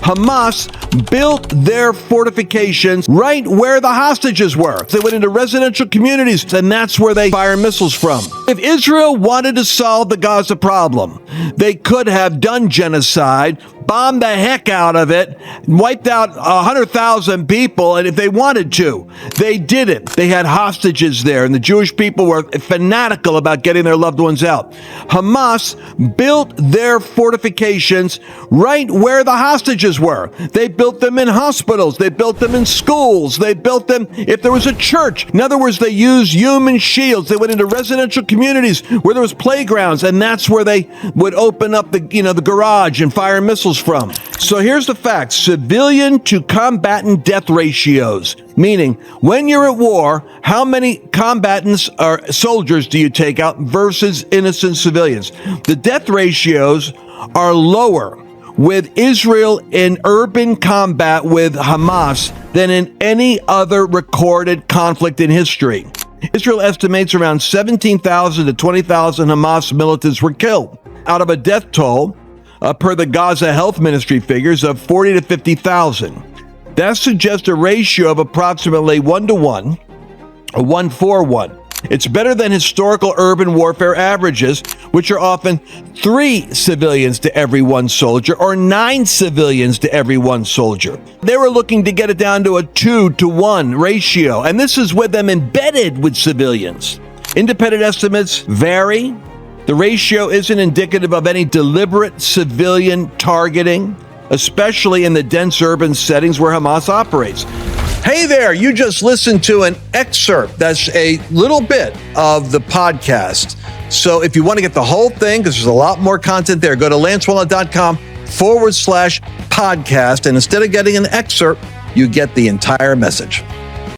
Hamas built their fortifications right where the hostages were. They went into residential communities, and that's where they fire missiles from. If Israel wanted to solve the Gaza problem, they could have done genocide, bombed the heck out of it, wiped out 100,000 people, and if they wanted to, they did it. They had hostages there, and the Jewish people were fanatical about getting their loved ones out. Hamas built their fortifications right where the hostages were. They built them in hospitals. They built them in schools. They built them if there was a church. In other words, they used human shields. They went into residential communities where there was playgrounds, and that's where they would open up the garage and fire missiles from. So here's the facts. Civilian to combatant death ratios, meaning when you're at war, how many combatants or soldiers do you take out versus innocent civilians? The death ratios are lower with Israel in urban combat with Hamas than in any other recorded conflict in history. Israel estimates around 17,000 to 20,000 Hamas militants were killed out of a death toll per the Gaza Health Ministry figures of 40 to 50,000. That suggests a ratio of approximately 1-to-1, or 1-for-1. It's better than historical urban warfare averages, which are often 3 civilians to every 1 soldier or 9 civilians to every 1 soldier. They were looking to get it down to a 2-to-1 ratio, and this is with them embedded with civilians. Independent estimates vary. The ratio isn't indicative of any deliberate civilian targeting, especially in the dense urban settings where Hamas operates. Hey there, you just listened to an excerpt. That's a little bit of the podcast. So if you want to get the whole thing, because there's a lot more content there, go to lancewallnut.com/podcast. And instead of getting an excerpt, you get the entire message.